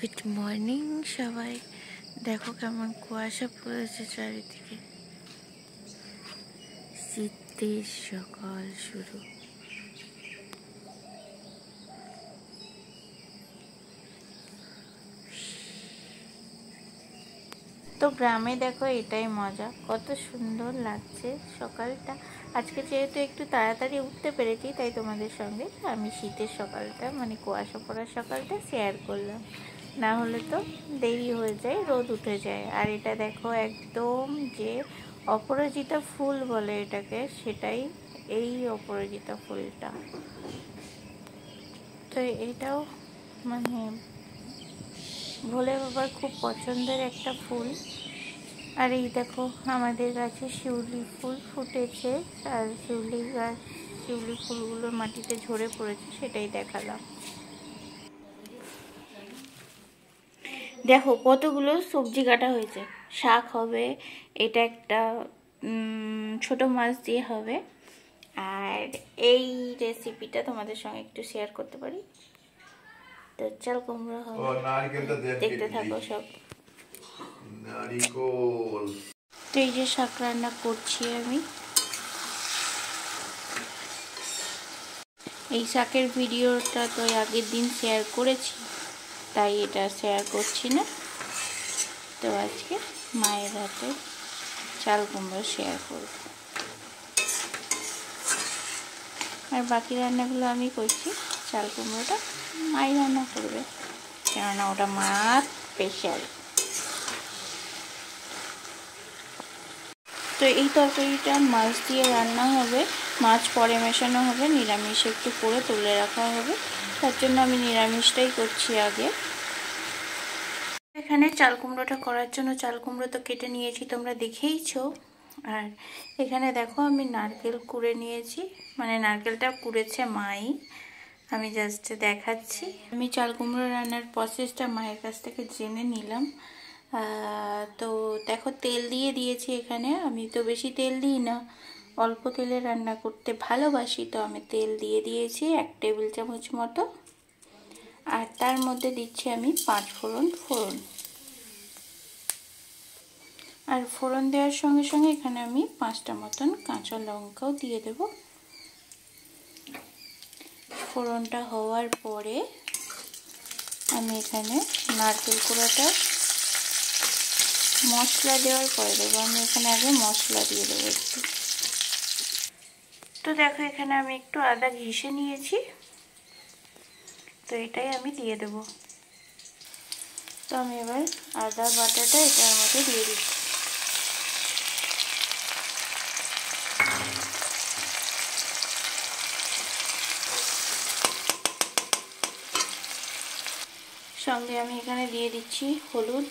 Good morning সবাই। দেখো কেমন কুয়াশা পড়েছে চারিদিকে। শীতের সকাল শুরু। তো গ্রামে দেখো এটাই মজা, কত সুন্দর লাগছে সকালটা। আজকে যেহেতু একটু তাড়াতাড়ি উঠতে পেরেছি, তাই তোমাদের সঙ্গে আমি শীতের সকালটা মানে কুয়াশা পড়ার সকালটা শেয়ার করলাম। না হলে তো দেরি হয়ে যায়, রোদ উঠে যায়। আর এটা দেখো একদম যে অপরাজিতা ফুল বলে এটাকে, সেটাই এই অপরাজিতা ফুলটা। তো এটাও মানে ভোলে বাবার খুব পছন্দের একটা ফুল। আর এই দেখো আমাদের গাছে শিউলি ফুল ফুটেছে, আর শিউলি ফুলগুলো মাটিতে ঝরে পড়েছে, সেটাই দেখালাম। দেখো কতগুলো সবজি কাটা হয়েছে, শাক হবে, এটা একটা ছোট মাছ দিয়ে হবে। আর এই রেসিপিটা তোমাদের সঙ্গে একটু শেয়ার করতে পারি। তো চাল কুমড়ো হবে, দেখতে থাকো সব। তো এই যে শাক রান্না করছি আমি। এই শাকের ভিডিওটা তো আগের দিন শেয়ার করেছি, তাই এটা শেয়ার করছি না। তো আজকে মায়ের হাতে চাল কুমড়ো শেয়ার করব। আর বাকি রান্নাগুলো আমি করছি, চাল কুমড়োটা মাই রান্না করবে, কেননা ওটা মার স্পেশাল। তো এই তরকারিটা মাছ দিয়ে রান্না হবে, মাছ পরে মেশানো হবে, নিরামিষ একটু করে তুলে রাখা হবে, তার জন্য আমি নিরামিষটাই করছি আগে। এখানে চাল কুমড়োটা করার জন্য চাল কুমড়ো তো কেটে নিয়েছি, তোমরা দেখেইছো। আর এখানে দেখো আমি নারকেল কুড়ে নিয়েছি, মানে নারকেলটা কুড়েছে মাই, আমি জাস্ট দেখাচ্ছি। আমি চাল কুমড়ো রান্নার প্রসেসটা মায়ের কাছ থেকে জেনে নিলাম। তো দেখো তেল দিয়ে দিয়েছি এখানে, আমি তো বেশি তেল দিই না, অল্প তেলে রান্না করতে ভালোবাসি, তো আমি তেল দিয়ে দিয়েছি 1 টেবিল চামচ মতো। আর তার মধ্যে দিচ্ছি আমি 5 ফোড়ন। আর ফোড়ন দেওয়ার সঙ্গে সঙ্গে এখানে আমি 5টা মতন কাঁচা লঙ্কাও দিয়ে দেব। ফোড়নটা হওয়ার পরে আমি এখানে নারকেল কোড়াটা মশলা দেওয়ার পরে দেবো। আমি এখানে আগে মশলা দিয়ে দেবো একটু। তো দেখো এখানে আমি একটু আদা ঘিষে নিয়েছি, তো এটাই আমি দিয়ে দেব। তো আমি এবার আদা বাটাটা এটার মধ্যে দিয়ে দিচ্ছি। সঙ্গে আমি এখানে দিয়ে দিচ্ছি হলুদ,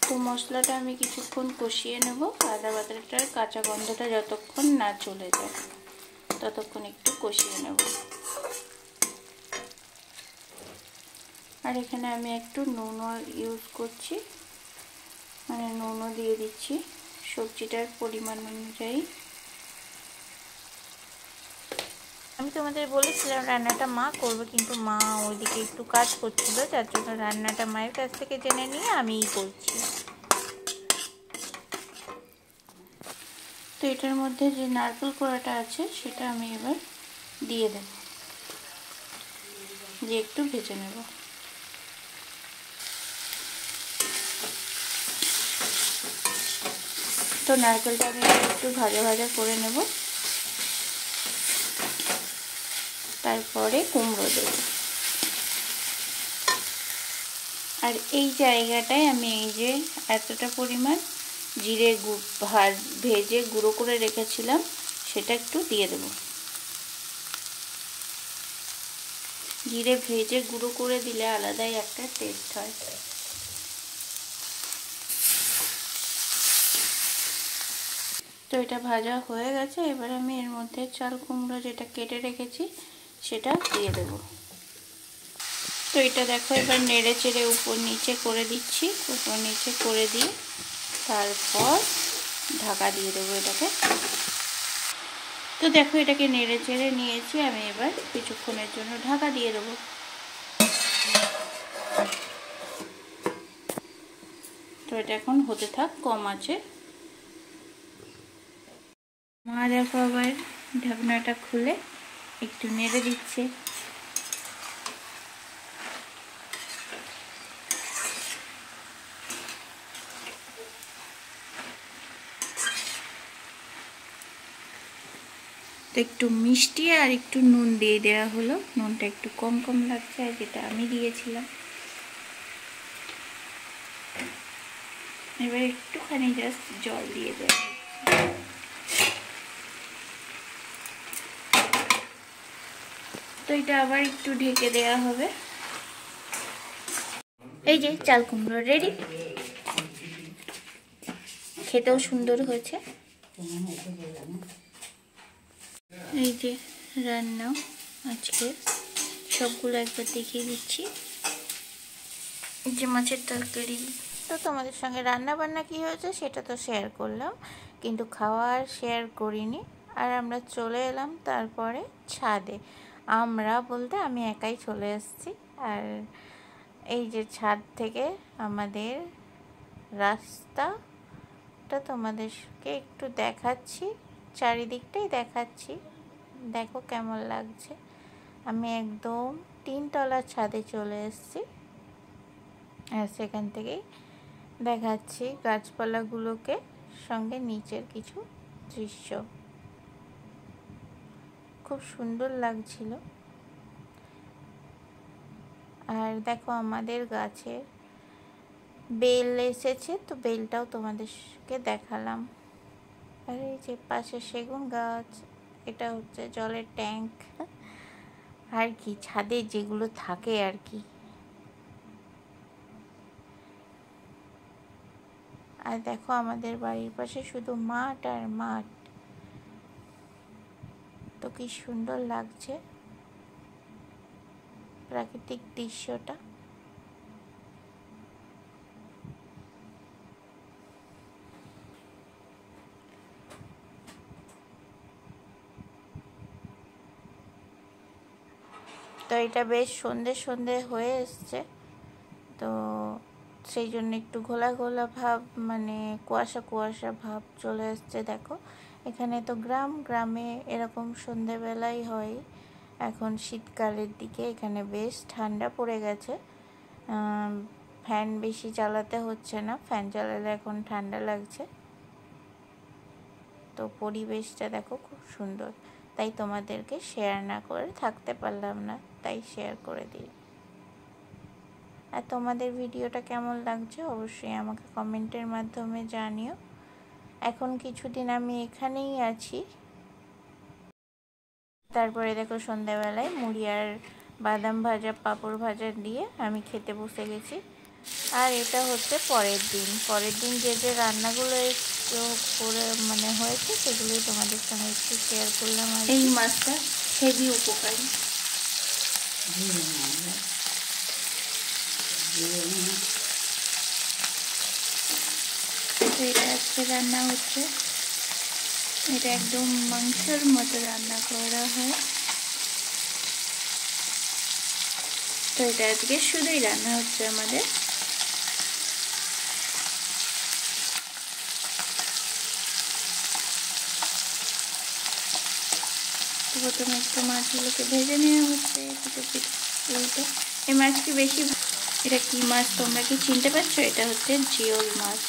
তো মশলাটা আমি কিছুক্ষণ কষিয়ে নেব, আদা বাটাটার কাঁচা গন্ধটা যতক্ষণ না চলে যায় ততক্ষণ একটু কষিয়ে নেব। আর এখানে আমি একটু নুনও ইউজ করছি, মানে নুনও দিয়ে দিচ্ছি সবজিটার পরিমাণ অনুযায়ী। আমি তোমাদের বলেছিলাম রান্নাটা মা করবে, কিন্তু মা ওইদিকে একটু কাজ করছিল, যার জন্য রান্নাটা মায়ের কাছ থেকে জেনে নিয়ে আমিই করছি। তো এটার মধ্যে যে নারকেল কোড়াটা আছে সেটা আমি এবার দিয়ে দেব, দিয়ে একটু ভেজে নেব। তো নারকেলটা আমি একটু ভাজা ভাজা করে নেব, তারপরে কুমড়ো দেব। আর এই জায়গাটায় আমি এই যে এতটা পরিমাণ জিরে ভেজে গুঁড়ো করে রেখেছিলাম সেটা একটু দিয়ে দেব। জিরে ভেজে গুঁড়ো করে দিলে আলাদাই একটা টেস্ট হয়। তো এটা ভাজা হয়ে গেছে, এবার আমি এর মধ্যে চাল কুমড়ো যেটা কেটে রেখেছি সেটা দিয়ে দেব। তো এটা দেখো এবার নেড়ে চেড়ে উপর নিচে করে দিচ্ছি, উপর নিচে করে দিয়ে তারপর ঢাকা দিয়ে দেবো এটাকে। তো তো দেখো এটাকে নেড়ে চেড়ে নিয়েছি। আমি এবার কিছুক্ষণের জন্য ঢাকা দিয়ে দেবো। তো এটা এখন হতে থাক কম আছে। মা দেখো আবার ঢাকনাটা খুলে একটু নেড়ে দিচ্ছে। তো একটু মিষ্টি আর একটু নুন দিয়ে দেওয়া হলো। নুনটা একটু কম কম লাগছে, আর যেটা আমি দিয়েছিলাম। এবার একটুখানি জাস্ট জল দিয়ে দেওয়া। তো এটা আবার একটু ঢেকে দেওয়া হবে। এই যে চাল কুমড়ো রেডি। খেতেও সুন্দর হয়েছে। এই যে রান্না আজকে সবগুলো একবার দেখিয়ে দিচ্ছি। এই যে মাছের তরকারি। তো তোমাদের সঙ্গে রান্না বান্না কি হয়েছে সেটা তো শেয়ার করলাম, কিন্তু খাওয়া আর শেয়ার করিনি। আর আমরা চলে এলাম তারপরে ছাদে। আমরা বলতে আমি একাই চলে এসেছি। আর এই যে ছাদ থেকে আমাদের রাস্তাটা তোমাদেরকে একটু দেখাচ্ছি, চারিদিকটাই দেখাচ্ছি। দেখো কেমন লাগছে। আমি একদম 3 তলার ছাদে চলে এসেছি। আর সেখান থেকেই দেখাচ্ছি গাছপালাগুলোকে, সঙ্গে নিচের কিছু দৃশ্য। খুব সুন্দর লাগছিল। আর দেখো আমাদের গাছে বেল এসেছে, তো বেলটাও তোমাদেরকে দেখালাম। আর এই যে পাশে সেগুন গাছ, এটা হচ্ছে জলের ট্যাঙ্ক। আর কি ছাদে যেগুলো থাকে আর কি। আর দেখো আমাদের বাড়ির পাশে শুধু মাঠ আর মাঠ। তো কি সুন্দর লাগছে প্রাকৃতিক দৃশ্যটা। তো এটা বেশ সন্ধে সন্ধে হয়ে এসছে, তো সেই জন্য একটু ঘোলা ঘোলা ভাব, মানে কুয়াশা কুয়াশা ভাব চলে এসছে। দেখো এখানে তো গ্রামে এরকম সন্ধেবেলাই হয়। এখন শীতকালের দিকে এখানে বেশ ঠান্ডা পড়ে গেছে। ফ্যান বেশি চালাতে হচ্ছে না, ফ্যান চালালে এখন ঠান্ডা লাগছে। তো পরিবেশটা দেখো খুব সুন্দর, তাই তোমাদেরকে শেয়ার না করে থাকতে পারলাম না, তাই শেয়ার করে দিই। আর তোমাদের ভিডিওটা কেমন লাগছে অবশ্যই আমাকে কমেন্টের মাধ্যমে জানিও। এখন কিছুদিন আমি এখানেই আছি। তারপরে দেখো সন্ধ্যাবেলায় মুড়ি আর বাদাম ভাজা পাঁপড় ভাজা দিয়ে আমি খেতে বসে গেছি। আর এটা হচ্ছে পরের দিন যে যে রান্নাগুলো করে মানে হয়েছে সেগুলোই তোমাদের সঙ্গে একটু শেয়ার করলাম। এই মাছটা হেভি উপকারী। এটা আজকে রান্না হচ্ছে, এটা একদম মাংসের মতো রান্না করা হয়। তো এটা আজকে শুধুই রান্না হচ্ছে আমাদের। প্রথমে একটু মাছগুলোকে ভেজে নেওয়া হচ্ছে। এই মাছটি বেশি, এটা কি মাছ তোমরা কি চিনতে পারছো? এটা হচ্ছে জিওল মাছ।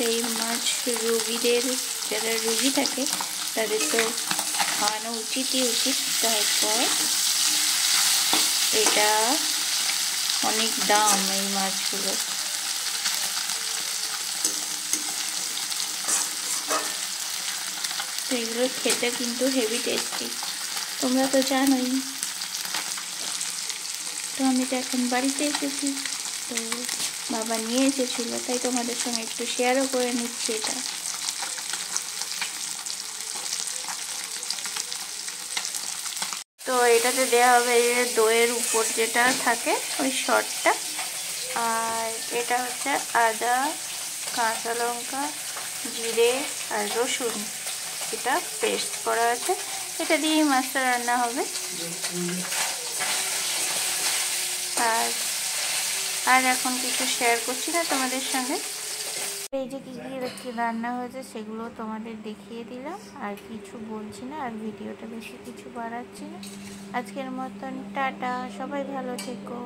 এই মাছ রোগীদের, যারা রোগী থাকে তাদের তো খাওয়ানো উচিতই উচিত। তারপর এটা অনেক দাম এই মাছগুলো। তো এগুলো খেতে কিন্তু হেভি টেস্টি, তোমরা তো জানোই। তো আমি তো এখন বাড়িতে এসেছি, তো বাবা নিয়ে এসেছিলো, তাই তোমাদের সঙ্গে একটু শেয়ারও করে নিচ্ছি এটা। তো এটাতে দেওয়া হবে দইয়ের উপর যেটা থাকে ওই শর্টটা। আর এটা হচ্ছে আদা, কাঁচা লঙ্কা, জিরে আর রসুন কিছুটা পেস্ট করা আছে, এটা দিয়েই মাছটা রান্না হবে। আর এখন কিছু শেয়ার করছি না তোমাদের সঙ্গে। এই যে কি রান্না হয়েছে সেগুলো তোমাদের দেখিয়ে দিলাম, আর কিছু বলছি না, আর ভিডিওটা বেশি কিছু বাড়াচ্ছি না। আজকের মতন টাটা, সবাই ভালো থেকো।